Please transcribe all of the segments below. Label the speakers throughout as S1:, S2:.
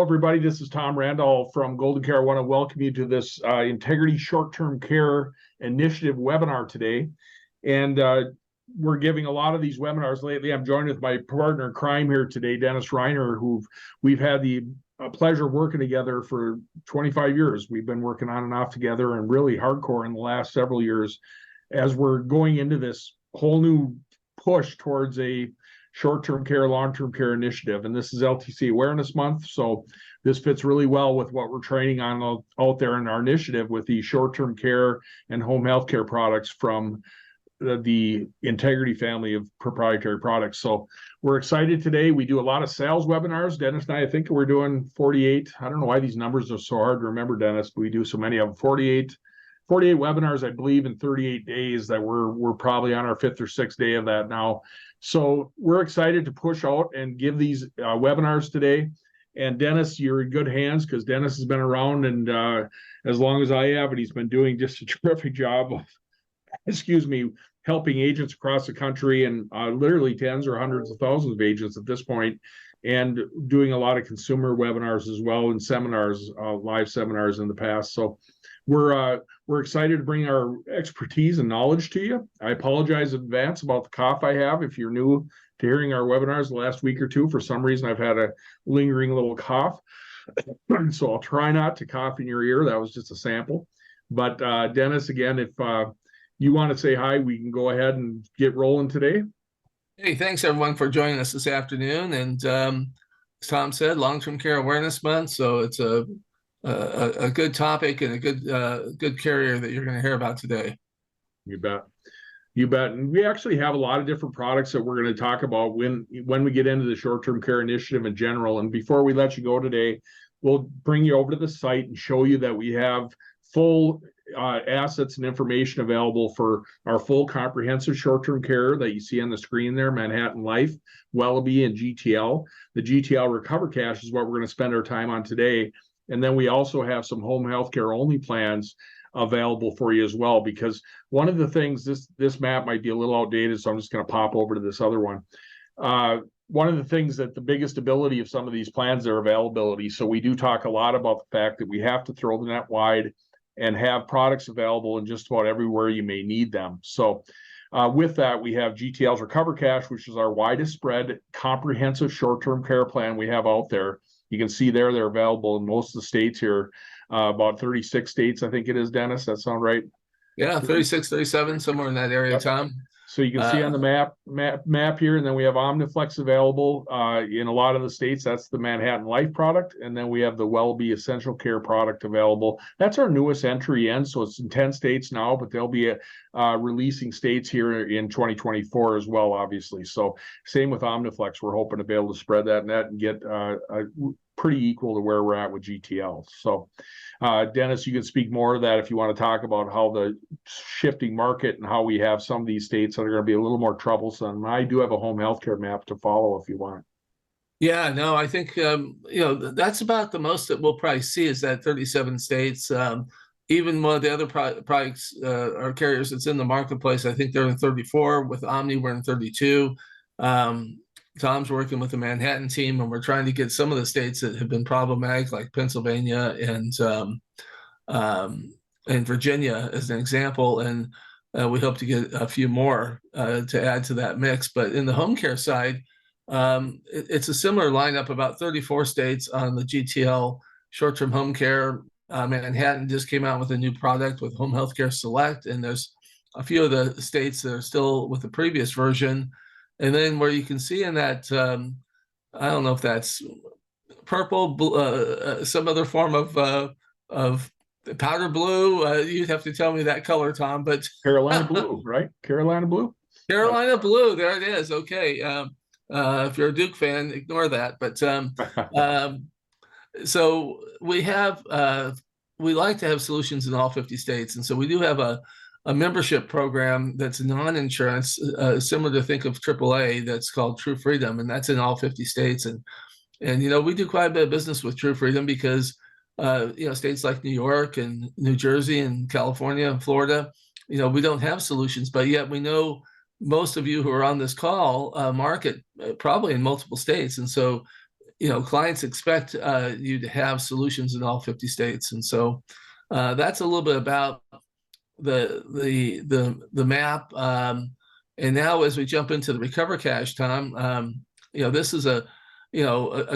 S1: everybody. This is Tom Randall from GoldenCare. I want to welcome you to this Integrity Short-Term Care Initiative webinar today. And we're giving a lot of these webinars lately. I'm joined with my partner in crime here today, Dennis Reiner, who we've had the pleasure working together for 25 years. We've been working on and off together and really hardcore in the last several years as we're going into this whole new push towards a short-term care, long-term care initiative. And this is LTC Awareness Month. So this fits really well with what we're training on out there in our initiative with the short-term care and home health care products from the Integrity family of proprietary products. So we're excited today. We do a lot of sales webinars. Dennis and I think we're doing 48. I don't know why these numbers are so hard to remember, Dennis, but we do so many of them. 48 webinars, I believe, in 38 days that we're probably on our 5th or 6th day of that now. So we're excited to push out and give these webinars today. And Dennis, you're in good hands because Dennis has been around and as long as I have, and he's been doing just a terrific job of, helping agents across the country and literally tens or hundreds of thousands of agents at this point, and doing a lot of consumer webinars as well and seminars, live seminars in the past. So we're excited to bring our expertise and knowledge to you. I apologize in advance about the cough I have. If you're new to hearing our webinars the last week or two, for some reason I've had a lingering little cough. So I'll try not to cough in your ear. That was just a sample. But Dennis, again, if you want to say hi, we can go ahead and get rolling today.
S2: Hey, thanks everyone for joining us this afternoon. And as Tom said, Long-Term Care Awareness Month. So it's a good topic and a good carrier that you're going to hear about today.
S1: You bet. And we actually have a lot of different products that we're going to talk about when we get into the short-term care initiative in general. And before we let you go today, we'll bring you over to the site and show you that we have full assets and information available for our full comprehensive short-term care that you see on the screen there, Manhattan Life, Wellbe, and GTL. The GTL Recover Cash is what we're going to spend our time on today. And then we also have some home health care only plans available for you as well, because one of the things, this map might be a little outdated, so I'm just going to pop over to this other one. One of the things that the biggest ability of some of these plans, their availability. So we do talk a lot about the fact that we have to throw the net wide and have products available in just about everywhere you may need them. So with that, we have GTL's Recover Cash, which is our widest spread comprehensive short-term care plan we have out there. You can see there they're available in most of the states here, about 36 states, I think it is, Dennis. That sound right?
S2: Yeah, 36, 37, somewhere in that area, yep. Tom.
S1: So you can see on the map here, and then we have Omniflex available in a lot of the states. That's the Manhattan Life product. And then we have the Wellbe Essential Care product available. That's our newest entry in. So it's in 10 states now, but they'll be releasing states here in 2024 as well, obviously. So same with Omniflex. We're hoping to be able to spread that net and get pretty equal to where we're at with GTL. So Dennis, you can speak more of that if you want to talk about how the shifting market and how we have some of these states that are going to be a little more troublesome. I do have a home healthcare map to follow if you want.
S2: Yeah, no, I think, that's about the most that we'll probably see is that 37 states. Even one of the other products or carriers that's in the marketplace, I think they're in 34. With Omni, we're in 32. Tom's working with the Manhattan team, and we're trying to get some of the states that have been problematic, like Pennsylvania and Virginia, as an example. And we hope to get a few more to add to that mix. But in the home care side, it's a similar lineup, about 34 states on the GTL short-term home care. Manhattan just came out with a new product with Home Healthcare Select, and there's a few of the states that are still with the previous version. And then where you can see in that, I don't know if that's purple, some other form of powder blue. You'd have to tell me that color, Tom. But
S1: Carolina blue, right? Carolina blue.
S2: Carolina blue. There it is. Okay. If you're a Duke fan, ignore that. But so we have, we like to have solutions in all 50 states, and so we do have a membership program that's non-insurance, similar to think of AAA, that's called True Freedom, and that's in all 50 states. And we do quite a bit of business with True Freedom because states like New York and New Jersey and California and Florida, we don't have solutions, but yet we know most of you who are on this call market probably in multiple states. And so clients expect you to have solutions in all 50 states. And so that's a little bit about the map. And now as we jump into the Recover Cash, Tom, this is a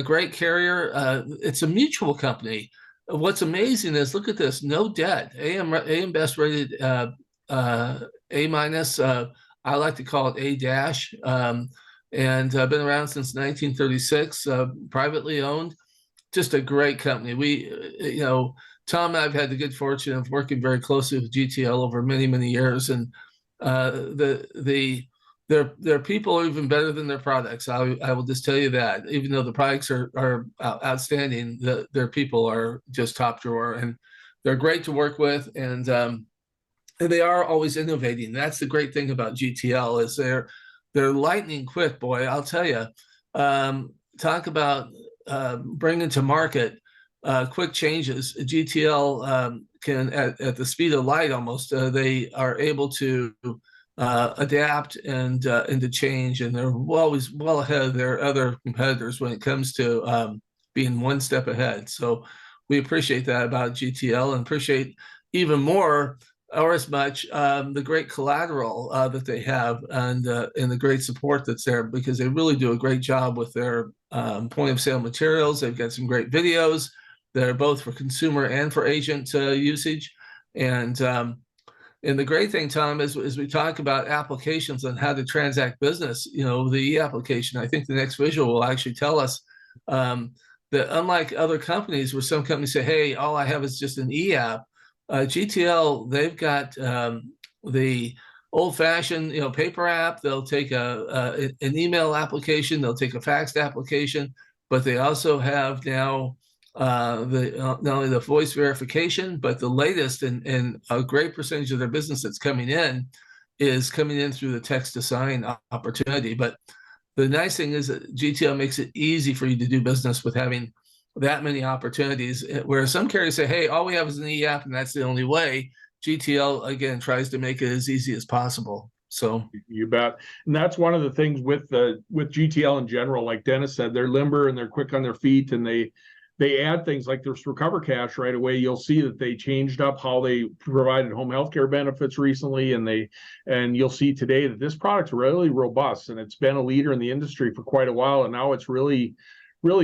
S2: great carrier. It's a mutual company. What's amazing is, look at this, no debt, AM Best rated A minus. I like to call it A dash. And been around since 1936, privately owned. Just a great company. Tom and I've had the good fortune of working very closely with GTL over many, many years, and their people are even better than their products. I will just tell you that. Even though the products are outstanding, their people are just top drawer, and they're great to work with, and they are always innovating. That's the great thing about GTL, is they're lightning quick, boy. I'll tell you. Talk about bringing to market quick changes. GTL can, at the speed of light almost, they are able to adapt and to change, and they're always well ahead of their other competitors when it comes to being one step ahead. So we appreciate that about GTL, and appreciate even more or as much the great collateral that they have, and the great support that's there, because they really do a great job with their point of sale materials. They've got some great videos that are both for consumer and for agent usage. And the great thing, Tom, is we talk about applications on how to transact business, the e-application. I think the next visual will actually tell us that unlike other companies, where some companies say, hey, all I have is just an e-app, GTL, they've got the old-fashioned, paper app. They'll take an email application. They'll take a faxed application, but they also have now not only the voice verification, but the latest, and a great percentage of their business that's coming in is coming in through the text to sign opportunity. But the nice thing is that GTL makes it easy for you to do business with having that many opportunities, where some carriers say, hey, all we have is an e-app and that's the only way. GTL, again, tries to make it as easy as possible. So
S1: you bet. And that's one of the things with GTL in general. Like Dennis said, they're limber and they're quick on their feet, and they add things like this Recover Cash right away. You'll see that they changed up how they provided home health care benefits recently, and you'll see today that this product's really robust, and it's been a leader in the industry for quite a while, and now it's really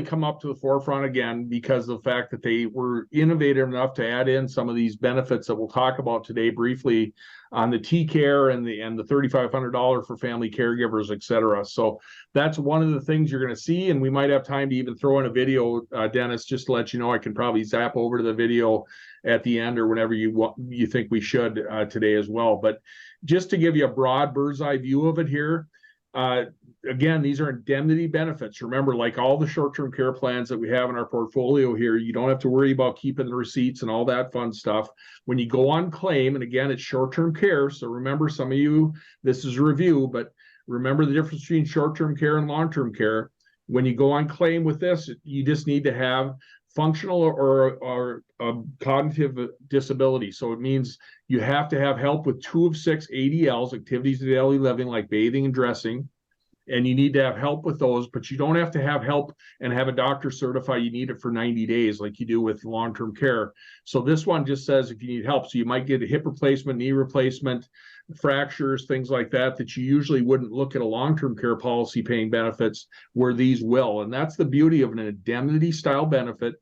S1: come up to the forefront again because of the fact that they were innovative enough to add in some of these benefits that we'll talk about today briefly on the T-Care and the $3,500 for family caregivers, et cetera. So that's one of the things you're going to see, and we might have time to even throw in a video, Dennis, just to let you know. I can probably zap over to the video at the end or whenever you think we should today as well. But just to give you a broad bird's eye view of it here, again, these are indemnity benefits. Remember, like all the short-term care plans that we have in our portfolio here, you don't have to worry about keeping the receipts and all that fun stuff. When you go on claim, and again, it's short-term care, so remember, some of you, this is a review, but remember the difference between short-term care and long-term care. When you go on claim with this, you just need to have functional or cognitive disability. So it means you have to have help with 2 of 6 ADLs, activities of daily living, like bathing and dressing, and you need to have help with those, but you don't have to have help and have a doctor certify you need it for 90 days like you do with long-term care. So this one just says if you need help, so you might get a hip replacement, knee replacement, fractures, things like that you usually wouldn't look at a long-term care policy paying benefits, where these will. And that's the beauty of an indemnity style benefit,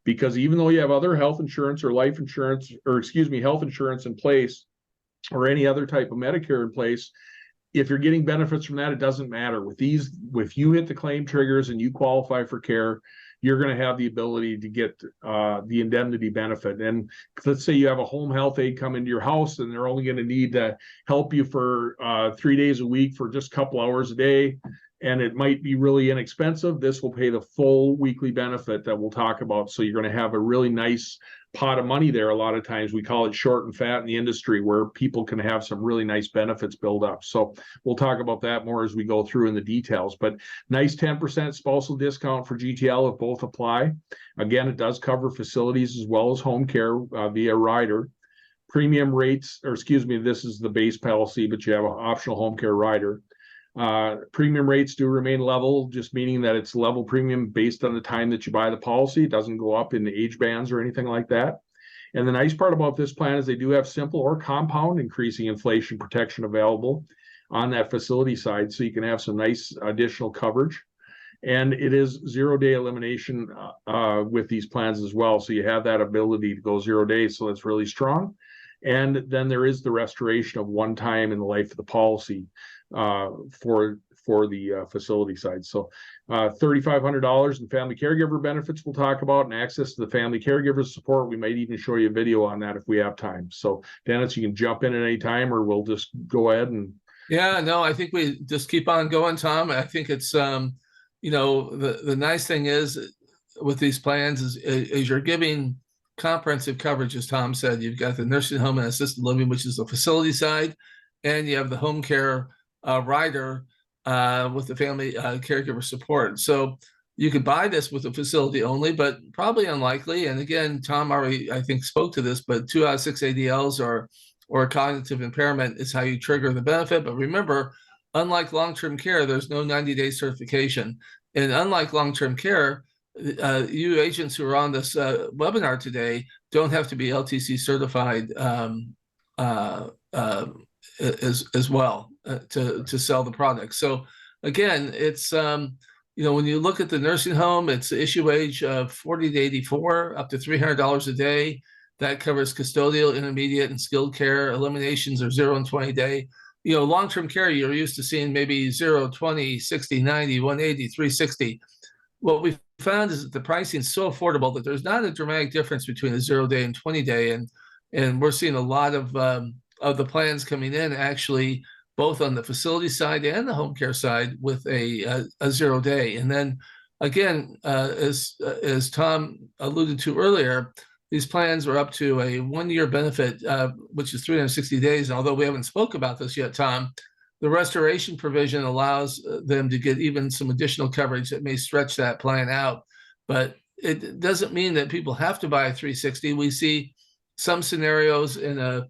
S1: because even though you have other health insurance or life insurance, or health insurance in place, or any other type of Medicare in place, if you're getting benefits from that, it doesn't matter. With these, if you hit the claim triggers and you qualify for care, you're going to have the ability to get the indemnity benefit. And let's say you have a home health aide come into your house, and they're only going to need to help you for 3 days a week for just a couple hours a day, and it might be really inexpensive. This will pay the full weekly benefit that we'll talk about. So you're going to have a really nice pot of money there. A lot of times we call it short and fat in the industry, where people can have some really nice benefits build up. So we'll talk about that more as we go through in the details, but nice 10% spousal discount for GTL if both apply. Again, it does cover facilities as well as home care via rider. Premium rates, this is the base policy, but you have an optional home care rider. Premium rates do remain level, just meaning that it's level premium based on the time that you buy the policy. It doesn't go up in the age bands or anything like that. And the nice part about this plan is they do have simple or compound increasing inflation protection available on that facility side. So you can have some nice additional coverage. And it is 0-day elimination with these plans as well. So you have that ability to go 0 days. So that's really strong. And then there is the restoration of one time in the life of the policy for the facility side. So $3,500 in family caregiver benefits we'll talk about, and access to the family caregiver support. We might even show you a video on that if we have time. So Dennis, you can jump in at any time, or we'll just go ahead and.
S2: Yeah, no, I think we just keep on going, Tom. I think it's the nice thing is with these plans is you're giving comprehensive coverage, as Tom said. You've got the nursing home and assisted living, which is the facility side, and you have the home care rider with the family caregiver support. So you could buy this with a facility only, but probably unlikely. And again, Tom already, I think, spoke to this, but 2 out of 6 ADLs or cognitive impairment is how you trigger the benefit. But remember, unlike long-term care, there's no 90-day certification. And unlike long-term care, you agents who are on this webinar today don't have to be LTC certified as well to sell the product. So again, it's when you look at the nursing home, it's the issue age of 40 to 84, up to $300 a day. That covers custodial, intermediate, and skilled care. Eliminations are 0 and 20 day. Long-term care, you're used to seeing maybe 0, 20, 60, 90, 180, 360. What we found is that the pricing is so affordable that there's not a dramatic difference between a 0 day and 20 day. And we're seeing a lot of the plans coming in actually both on the facility side and the home care side with a 0 day. And then again, as Tom alluded to earlier, these plans are up to a 1-year benefit, which is 360 days. And although we haven't spoke about this yet, Tom, the restoration provision allows them to get even some additional coverage that may stretch that plan out. But it doesn't mean that people have to buy a 360. We see some scenarios in a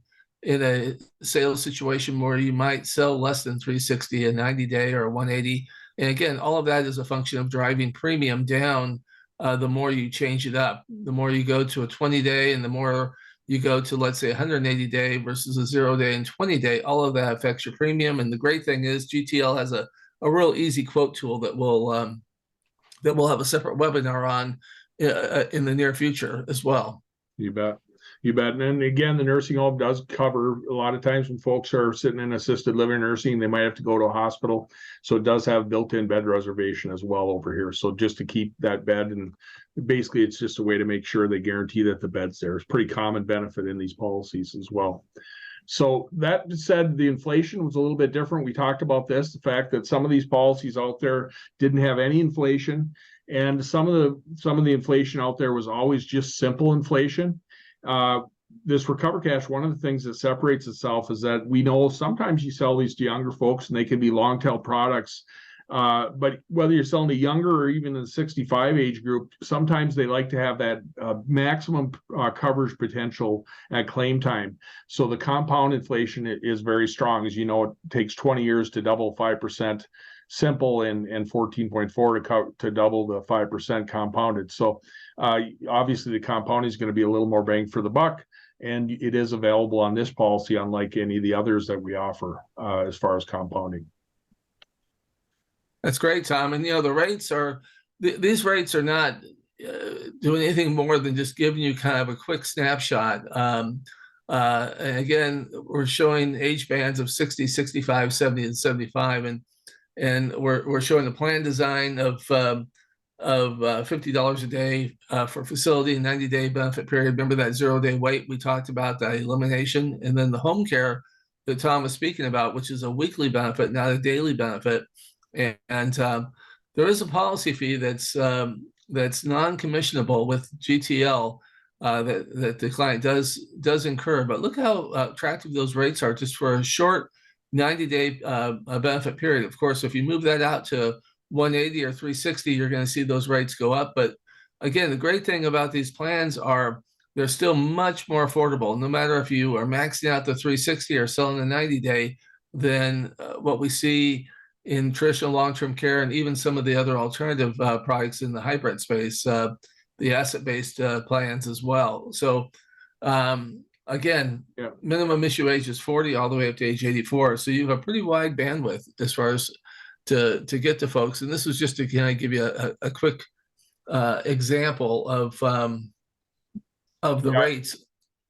S2: sales situation where you might sell less than 360, a 90-day or a 180. And again, all of that is a function of driving premium down. The more you change it up, the more you go to a 20-day and the more you go to, let's say, 180-day versus a 0 day and 20-day, all of that affects your premium. And the great thing is GTL has a real easy quote tool that we'll have a separate webinar on in the near future as well.
S1: You bet. You bet. And then again, the nursing home does cover a lot of times when folks are sitting in assisted living nursing, they might have to go to a hospital. So it does have built-in bed reservation as well over here. So just to keep that bed, and basically it's just a way to make sure they guarantee that the bed's there. It's pretty common benefit in these policies as well. So that said, the inflation was a little bit different. We talked about this, the fact that some of these policies out there didn't have any inflation, and some of the inflation out there was always just simple inflation. This Recover Cash, one of the things that separates itself is that we know sometimes you sell these to younger folks and they can be long tail products. But whether you're selling to younger or even the 65 age group, sometimes they like to have that maximum coverage potential at claim time. So the compound inflation is very strong. As you know, it takes 20 years to double 5% simple and 14.4 to double the 5% compounded. So obviously the compounding is going to be a little more bang for the buck, and it is available on this policy unlike any of the others that we offer as far as compounding.
S2: That's great, Tom. And the rates are these rates are not doing anything more than just giving you kind of a quick snapshot. And again, we're showing age bands of 60, 65, 70, and 75, and we're showing the plan design of $50 a day for facility, 90-day benefit period. Remember that 0 day wait we talked about, that elimination, and then the home care that Tom was speaking about, which is a weekly benefit, not a daily benefit. And there is a policy fee that's non-commissionable with GTL that the client does incur. But look how attractive those rates are just for a short 90-day benefit period. Of course, if you move that out to 180 or 360, you're going to see those rates go up. But again, the great thing about these plans are they're still much more affordable. No matter if you are maxing out the 360 or selling the 90-day, then what we see in traditional long-term care and even some of the other alternative products in the hybrid space, the asset-based plans as well. So again,
S1: Yeah.
S2: minimum issue age is 40 all the way up to age 84. So you have a pretty wide bandwidth as far as to get to folks. And this was just to kind of give you a quick example of the
S1: Yeah.
S2: rates.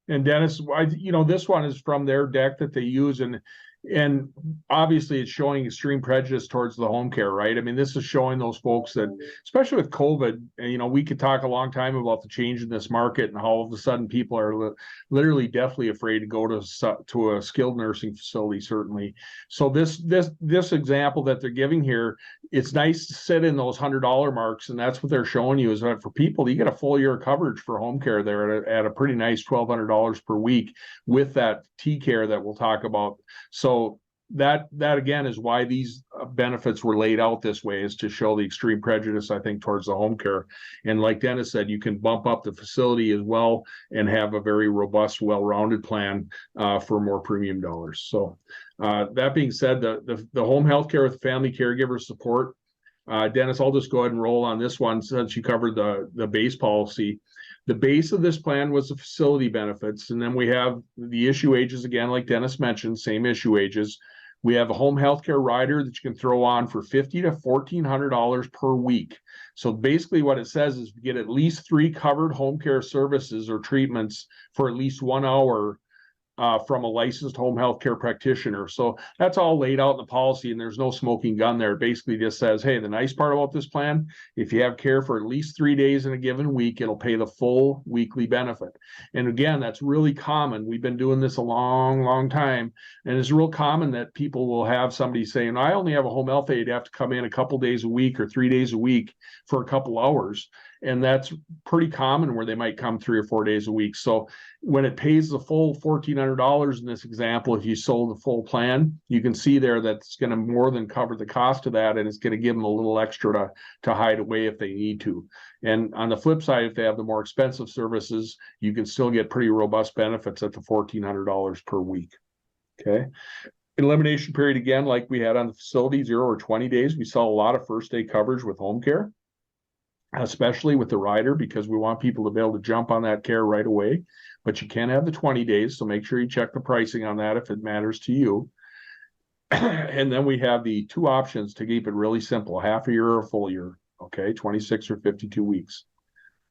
S1: And Dennis, this one is from their deck that they use, and obviously it's showing extreme prejudice towards the home care, right? I mean, this is showing those folks that, especially with COVID, we could talk a long time about the change in this market and how all of a sudden people are literally deathly afraid to go to a skilled nursing facility, certainly. So this example that they're giving here, it's nice to sit in those $100 marks, and that's what they're showing you is that for people, you get a full year of coverage for home care there at a pretty nice $1,200 per week with that T care that we'll talk about. So that again is why these benefits were laid out this way, is to show the extreme prejudice, I think, towards the home care. And like Dennis said, you can bump up the facility as well and have a very robust, well-rounded plan for more premium dollars. So that being said, the home health care with family caregiver support, Dennis, I'll just go ahead and roll on this one since you covered the base policy. The base of this plan was the facility benefits, and then we have the issue ages again, like Dennis mentioned, same issue ages. We have a home health care rider that you can throw on for $1,500 to $1,400 per week. So basically what it says is you get at least 3 covered home care services or treatments for at least 1 hour from a licensed home health care practitioner. So that's all laid out in the policy, and there's no smoking gun there. It basically just says, hey, the nice part about this plan, if you have care for at least 3 days in a given week, it'll pay the full weekly benefit. And again, that's really common. We've been doing this a long, long time, and it's real common that people will have somebody saying, I only have a home health aide, have to come in a couple days a week or 3 days a week for a couple hours. And that's pretty common where they might come 3 or 4 days a week. So when it pays the full $1,400 in this example, if you sold the full plan, you can see there that it's going to more than cover the cost of that, and it's going to give them a little extra to hide away if they need to. And on the flip side, if they have the more expensive services, you can still get pretty robust benefits at the $1,400 per week. Okay. Elimination period, again, like we had on the facility, 0 or 20 days. We saw a lot of first day coverage with home care, especially with the rider, because we want people to be able to jump on that care right away. But you can have the 20 days, so make sure you check the pricing on that if it matters to you. And then we have the 2 options to keep it really simple, half a year or a full year. Okay, 26 or 52 weeks.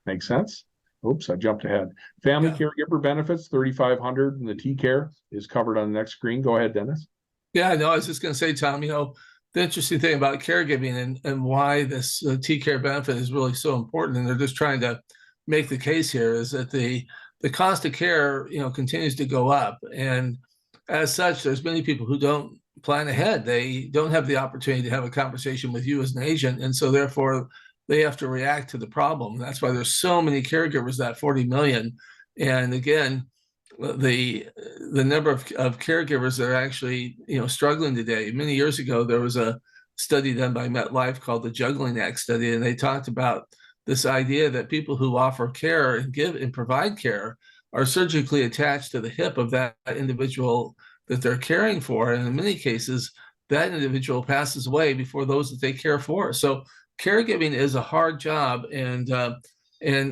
S1: Make sense? Oops, I jumped ahead. Family caregiver benefits, $3,500, and the T care is covered on the next screen. Go ahead, Dennis.
S2: Yeah, no, I was just going to say, Tom, the interesting thing about caregiving and why this T care benefit is really so important, and they're just trying to make the case here, is that the cost of care, continues to go up. And as such, there's many people who don't plan ahead. They don't have the opportunity to have a conversation with you as an agent. And so therefore they have to react to the problem. That's why there's so many caregivers, that 40 million. And again, the number of caregivers that are actually, struggling today. Many years ago, there was a study done by MetLife called the Juggling Act study, and they talked about this idea that people who offer care and give and provide care are surgically attached to the hip of that individual that they're caring for. And in many cases, that individual passes away before those that they care for. So caregiving is a hard job. And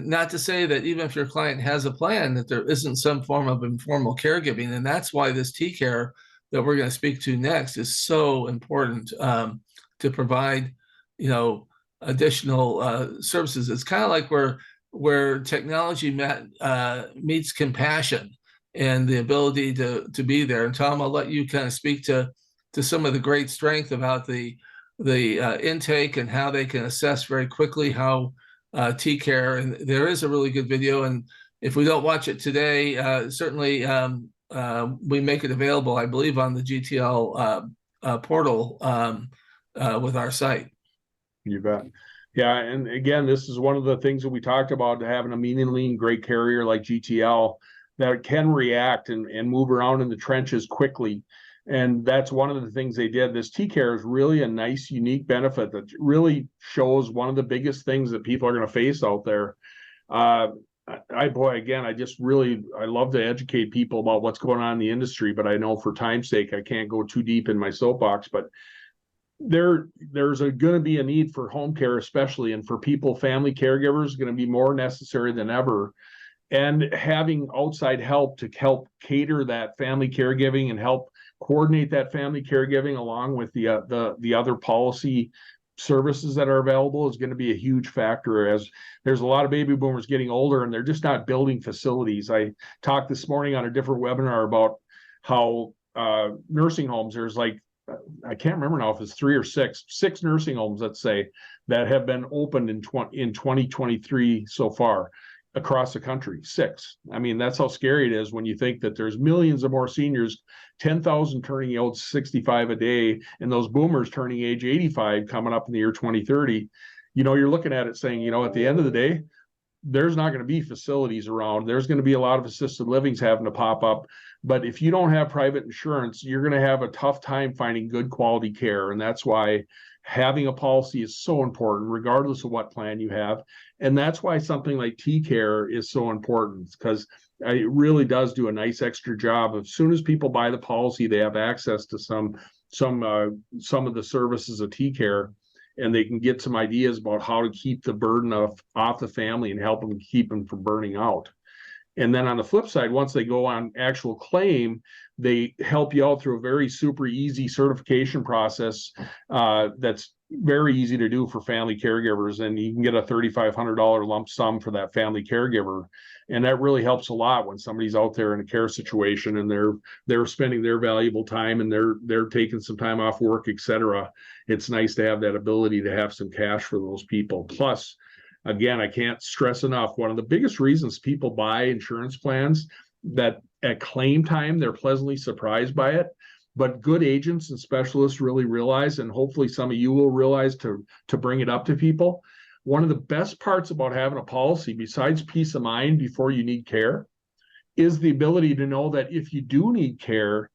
S2: not to say that even if your client has a plan, that there isn't some form of informal caregiving. And that's why this T care that we're going to speak to next is so important to provide, additional services. It's kind of like where technology meets compassion and the ability to be there. And Tom, I'll let you kind of speak to some of the great strength about the intake and how they can assess very quickly how T care. And there is a really good video, and if we don't watch it today, certainly we make it available, I believe, on the GTL portal with our site.
S1: You bet. Yeah, and again, this is one of the things that we talked about, having a mean and lean great carrier like GTL that can react and move around in the trenches quickly. And that's one of the things they did. This T-Care is really a nice, unique benefit that really shows one of the biggest things that people are going to face out there. I love to educate people about what's going on in the industry, but I know for time's sake, I can't go too deep in my soapbox. But there's going to be a need for home care, especially, and for people, family caregivers, going to be more necessary than ever. And having outside help to help cater that family caregiving and help coordinate that family caregiving along with the other policy services that are available is going to be a huge factor, as there's a lot of baby boomers getting older and they're just not building facilities. I talked this morning on a different webinar about how nursing homes, there's like, I can't remember now if it's 3 or 6 nursing homes, let's say, that have been opened in 2023 so far across the country. 6. I mean, that's how scary it is when you think that there's millions of more seniors, 10,000 turning age 65 a day, and those boomers turning age 85 coming up in the year 2030. You're looking at it saying, at the end of the day, there's not going to be facilities around. There's going to be a lot of assisted livings having to pop up. But if you don't have private insurance, you're going to have a tough time finding good quality care. And that's why having a policy is so important, regardless of what plan you have. And that's why something like T-Care is so important, because it really does do a nice extra job. As soon as people buy the policy, they have access to some of the services of T-Care, and they can get some ideas about how to keep the burden off the family and help them keep them from burning out. And then on the flip side, once they go on actual claim, they help you out through a very super easy certification process that's very easy to do for family caregivers. And you can get a $3,500 lump sum for that family caregiver. And that really helps a lot when somebody's out there in a care situation and they're spending their valuable time and they're taking some time off work, etc. It's nice to have that ability to have some cash for those people. Plus, again, I can't stress enough, one of the biggest reasons people buy insurance plans, that at claim time, they're pleasantly surprised by it. But good agents and specialists really realize, and hopefully some of you will realize to bring it up to people, one of the best parts about having a policy, besides peace of mind before you need care, is the ability to know that if you do need care,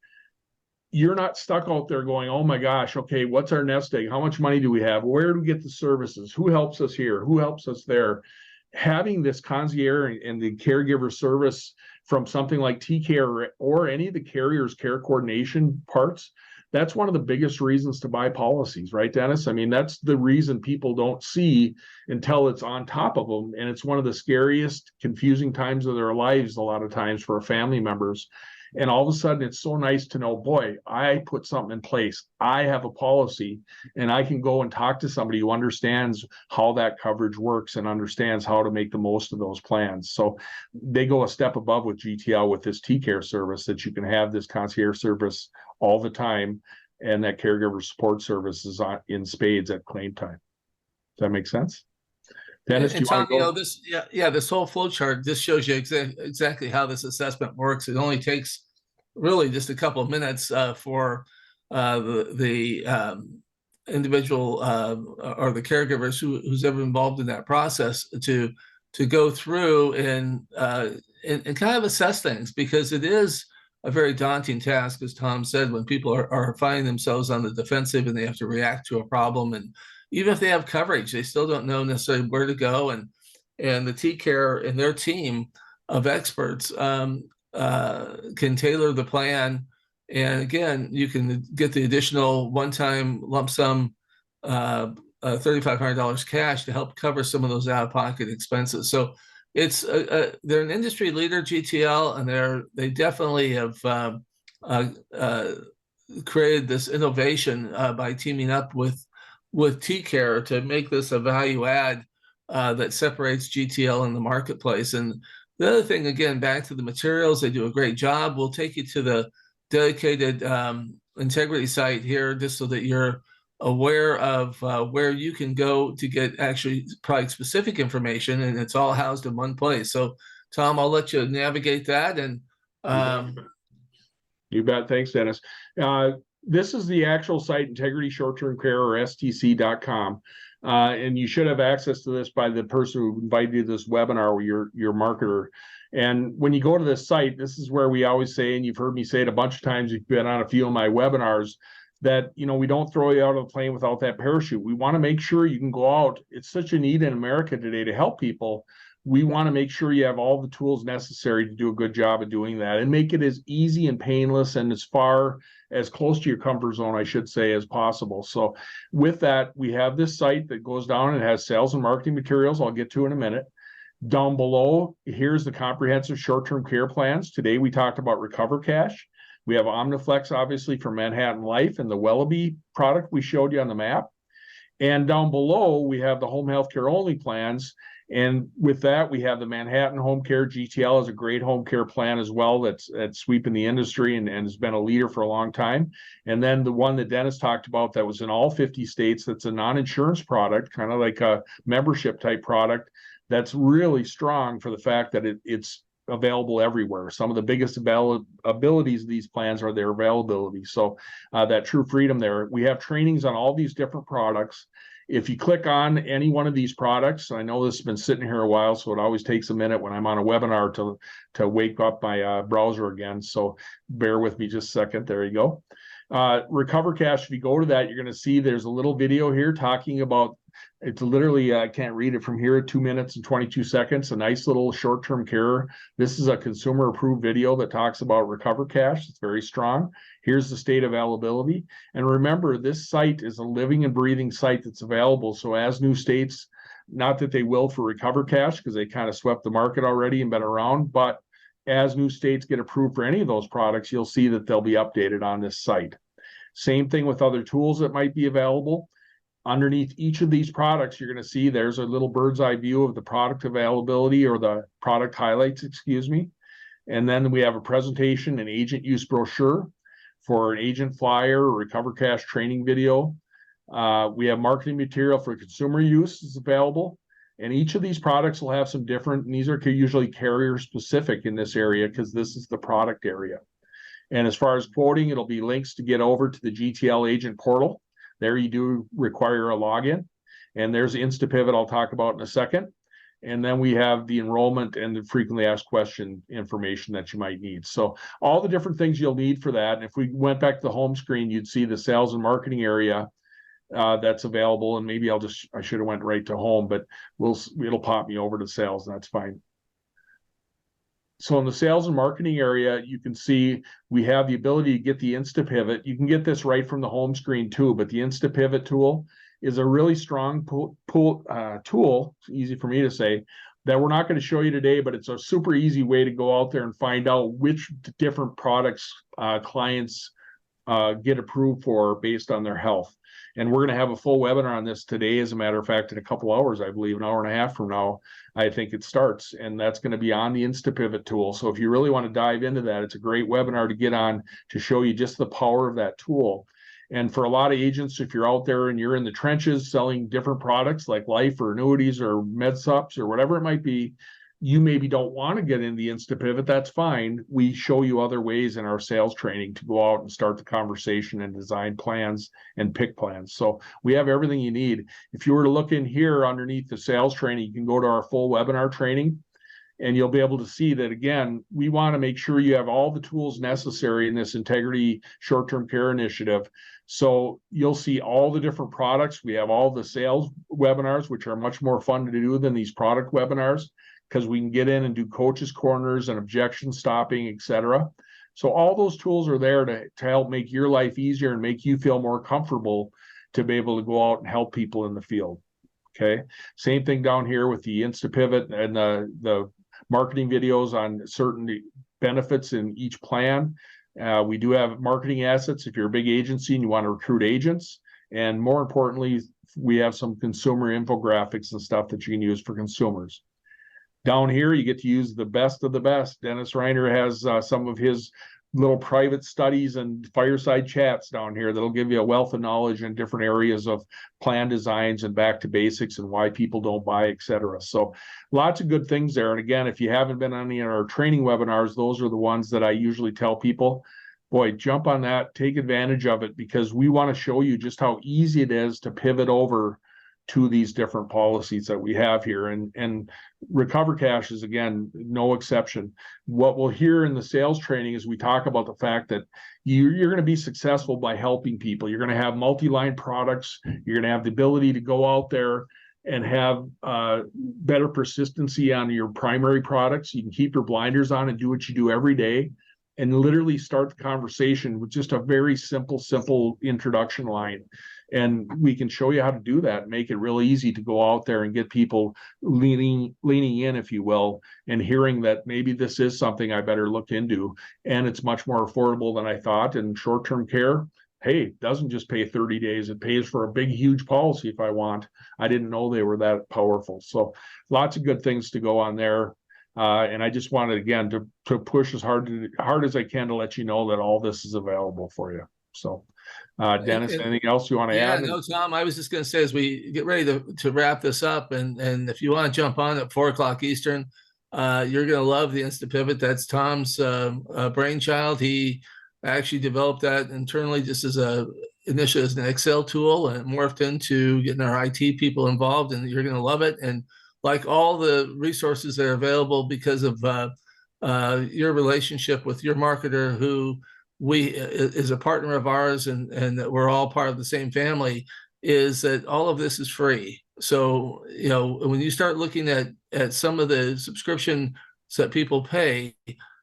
S1: you're not stuck out there going, oh my gosh, okay, what's our nest egg? How much money do we have? Where do we get the services? Who helps us here? Who helps us there? Having this concierge and the caregiver service from something like T-Care or any of the carriers' care coordination parts, that's one of the biggest reasons to buy policies, right, Dennis? I mean, that's the reason people don't see until it's on top of them. And it's one of the scariest, confusing times of their lives, a lot of times, for family members. And all of a sudden, it's so nice to know, boy, I put something in place. I have a policy, and I can go and talk to somebody who understands how that coverage works and understands how to make the most of those plans. So they go a step above with GTL with this T-Care service, that you can have this concierge service all the time, and that caregiver support service is in spades at claim time. Does that make sense? Dennis,
S2: and Tom, this, this whole flow chart, this shows you exactly how this assessment works. It only takes really just a couple of minutes for the individual or the caregivers who's ever involved in that process to go through and kind of assess things, because it is a very daunting task, as Tom said, when people are finding themselves on the defensive and they have to react to a problem. And even if they have coverage, they still don't know necessarily where to go. And the T-Care and their team of experts can tailor the plan. And again, you can get the additional one-time lump sum $3,500 cash to help cover some of those out-of-pocket expenses. So it's they're an industry leader, GTL, and they definitely have created this innovation by teaming up with T-Care to make this a value add that separates GTL in the marketplace. And the other thing, again, back to the materials, they do a great job. We'll take you to the dedicated integrity site here, just so that you're aware of where you can go to get actually product specific information, and it's all housed in one place. So Tom, I'll let you navigate that. And
S1: you bet. Thanks, Dennis. This is the actual site, Integrity Short-Term Care, or STC.com. And you should have access to this by the person who invited you to this webinar, or your marketer. And when you go to this site, this is where we always say, and you've heard me say it a bunch of times, you've been on a few of my webinars, that, we don't throw you out of the plane without that parachute. We want to make sure you can go out. It's such a need in America today to help people, we want to make sure you have all the tools necessary to do a good job of doing that and make it as easy and painless and as close to your comfort zone, I should say, as possible. So with that, we have this site that goes down and has sales and marketing materials I'll get to in a minute. Down below, here's the comprehensive short-term care plans. Today, we talked about Recover Cash. We have Omniflex, obviously, for Manhattan Life, and the Wellaby product we showed you on the map. And down below, we have the home health care only plans. And with that, we have the Manhattan Home Care. GTL is a great home care plan as well that's sweeping the industry and has been a leader for a long time. And then the one that Dennis talked about that was in all 50 states, that's a non-insurance product, kind of like a membership type product that's really strong for the fact that it's available everywhere. Some of the biggest abilities of these plans are their availability. So that true freedom there. We have trainings on all these different products. If you click on any one of these products, I know this has been sitting here a while, so it always takes a minute when I'm on a webinar to wake up my browser again. So bear with me just a second. There you go. Recover Cash, if you go to that, you're going to see there's a little video here talking about, it's literally, I can't read it from here, 2 minutes and 22 seconds, a nice little short-term care. This is a consumer approved video that talks about Recover Cash. It's very strong. Here's the state availability. And remember, this site is a living and breathing site that's available. So as new states, not that they will for Recover Cash, because they kind of swept the market already and been around, but as new states get approved for any of those products, you'll see that they'll be updated on this site. Same thing with other tools that might be available. Underneath each of these products, you're going to see there's a little bird's eye view of the product availability or the product highlights, excuse me. And then we have a presentation and agent use brochure for an agent flyer or Recover Cash training video. We have marketing material for consumer use is available. And each of these products will have some different, and these are usually carrier specific in this area because this is the product area. And as far as quoting, it'll be links to get over to the GTL agent portal. There you do require a login. And there's InstaPivot I'll talk about in a second. And then we have the enrollment and the frequently asked question information that you might need. So all the different things you'll need for that. And if we went back to the home screen, you'd see the sales and marketing area that's available. And maybe I should have went right to home, but it'll pop me over to sales and that's fine. So in the sales and marketing area, you can see we have the ability to get the InstaPivot. You can get this right from the home screen too, but the InstaPivot tool is a really strong tool, it's easy for me to say, that we're not going to show you today, but it's a super easy way to go out there and find out which different products clients get approved for based on their health. And we're going to have a full webinar on this today. As a matter of fact, in a couple hours, I believe, an hour and a half from now, I think it starts. And that's going to be on the InstaPivot tool. So if you really want to dive into that, it's a great webinar to get on to show you just the power of that tool. And for a lot of agents, if you're out there and you're in the trenches selling different products like life or annuities or med sups or whatever it might be, you maybe don't want to get in the InstaPivot, that's fine. We show you other ways in our sales training to go out and start the conversation and design plans and pick plans. So we have everything you need. If you were to look in here underneath the sales training, you can go to our full webinar training and you'll be able to see that, again, we want to make sure you have all the tools necessary in this Integrity Short-Term Care Initiative. So you'll see all the different products. We have all the sales webinars, which are much more fun to do than these product webinars, because we can get in and do coaches corners and objection stopping, etc. So all those tools are there to help make your life easier and make you feel more comfortable to be able to go out and help people in the field. Okay. Same thing down here with the InstaPivot and the marketing videos on certain benefits in each plan. We do have marketing assets if you're a big agency and you want to recruit agents. And more importantly, we have some consumer infographics and stuff that you can use for consumers. Down here, you get to use the best of the best. Dennis Reiner has some of his little private studies and fireside chats down here that'll give you a wealth of knowledge in different areas of plan designs and back to basics and why people don't buy, etc. So lots of good things there. And again, if you haven't been on any of our training webinars, those are the ones that I usually tell people, boy, jump on that, take advantage of it, because we want to show you just how easy it is to pivot over to these different policies that we have here. And Recover Cash is, again, no exception. What we'll hear in the sales training is we talk about the fact that you're going to be successful by helping people. You're going to have multi-line products. You're going to have the ability to go out there and have better persistency on your primary products. You can keep your blinders on and do what you do every day, and literally start the conversation with just a very simple introduction line. And we can show you how to do that, make it real easy to go out there and get people leaning in, if you will, and hearing that maybe this is something I better look into. And it's much more affordable than I thought. And short-term care, hey, doesn't just pay 30 days. It pays for a big, huge policy if I want. I didn't know they were that powerful. So lots of good things to go on there. And I just wanted, again, to push as hard as I can to let you know that all this is available for you. So, Dennis, anything else you want to add?
S2: No, Tom, I was just going to say, as we get ready to wrap this up, and if you want to jump on at 4:00 Eastern, you're going to love the InstaPivot. That's Tom's brainchild. He actually developed that internally just initially as an Excel tool, and morphed into getting our IT people involved, and you're going to love it. And like all the resources that are available because of your relationship with your marketer, who is a partner of ours, and that we're all part of the same family, is that all of this is free. So, when you start looking at some of the subscriptions that people pay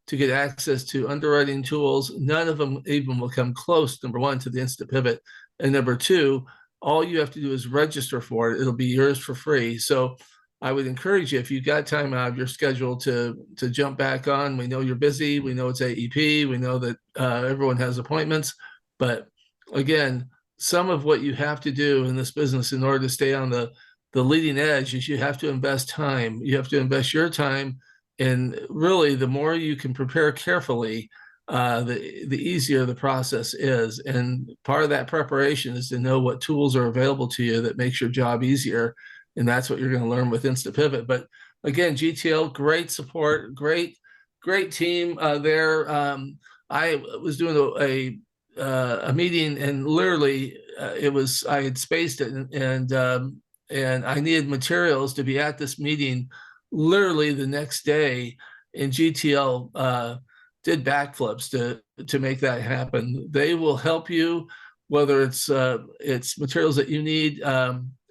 S2: to get access to underwriting tools, none of them even will come close, number one, to the InstaPivot. And number two, all you have to do is register for it. It'll be yours for free. So I would encourage you, if you've got time out of your schedule, to jump back on. We know you're busy. We know it's AEP. We know that everyone has appointments. But again, some of what you have to do in this business in order to stay on the leading edge is you have to invest time. You have to invest your time. And really, the more you can prepare carefully, the easier the process is. And part of that preparation is to know what tools are available to you that makes your job easier. And that's what you're going to learn with InstaPivot. But again, GTL, great support, great team there. I was doing a meeting, and literally I had spaced it, and I needed materials to be at this meeting literally the next day, and GTL did backflips to make that happen. They will help you, whether it's materials that you need,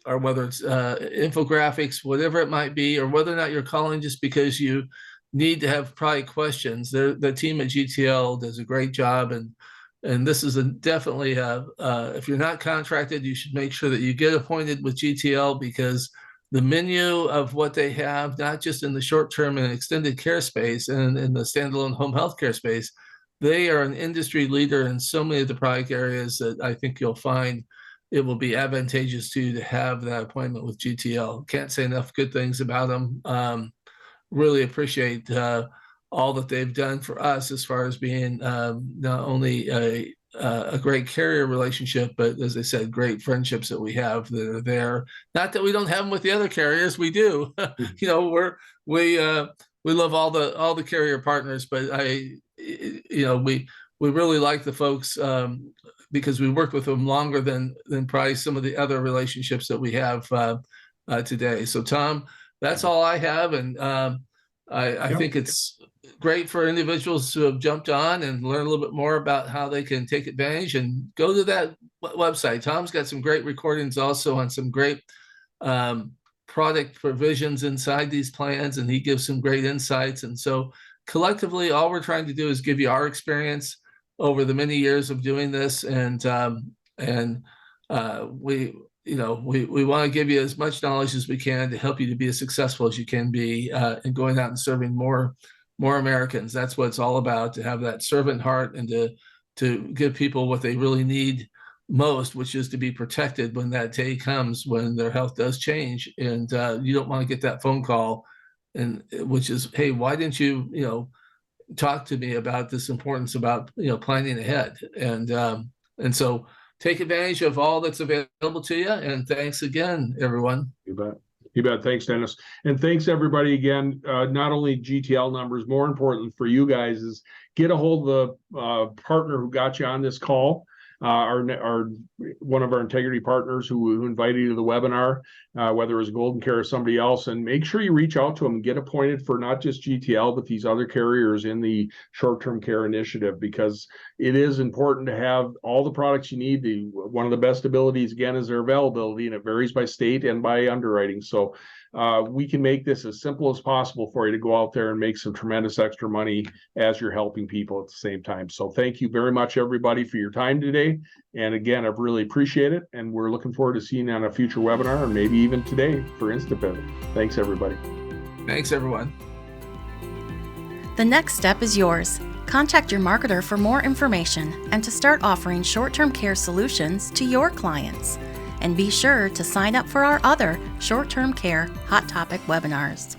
S2: or whether it's infographics, whatever it might be, or whether or not you're calling just because you need to have probably questions. The team at GTL does a great job, and this is definitely if you're not contracted, you should make sure that you get appointed with GTL, because the menu of what they have, not just in the short-term and extended care space and in the standalone home health care space, they are an industry leader in so many of the product areas that I think you'll find it will be advantageous to you to have that appointment with GTL. Can't say enough good things about them. Really appreciate all that they've done for us as far as being not only a great carrier relationship, but as I said, great friendships that we have that are there. Not that we don't have them with the other carriers, we do. We love all the carrier partners, but we really like the folks because we worked with them longer than probably some of the other relationships that we have today. So Tom, that's all I have, and I think it's great for individuals who have jumped on and learn a little bit more about how they can take advantage, and go to that website. Tom's got some great recordings also on some great product provisions inside these plans, and he gives some great insights. And so collectively, all we're trying to do is give you our experience over the many years of doing this, and we want to give you as much knowledge as we can to help you to be as successful as you can be in going out and serving more Americans. That's what it's all about, to have that servant heart, and to give people what they really need most, which is to be protected when that day comes, when their health does change. And you don't want to get that phone call, and which is, hey, why didn't you talk to me about this importance about planning ahead? And so take advantage of all that's available to you. And thanks again, everyone.
S1: You bet. You bet. Thanks, Dennis. And thanks, everybody, again. Not only GTL numbers, more important for you guys is get a hold of the partner who got you on this call. our one of our integrity partners who invited you to the webinar, whether it was GoldenCare or somebody else, and make sure you reach out to them and get appointed for not just GTL, but these other carriers in the short-term care initiative, because it is important to have all the products you need. One of the best abilities, again, is their availability, and it varies by state and by underwriting. So we can make this as simple as possible for you to go out there and make some tremendous extra money as you're helping people at the same time. So thank you very much, everybody, for your time today. And again, I've really appreciated it. And we're looking forward to seeing you on a future webinar, or maybe even today for InstaPivot. Thanks, everybody.
S2: Thanks, everyone.
S3: The next step is yours. Contact your marketer for more information and to start offering short-term care solutions to your clients. And be sure to sign up for our other short-term care hot topic webinars.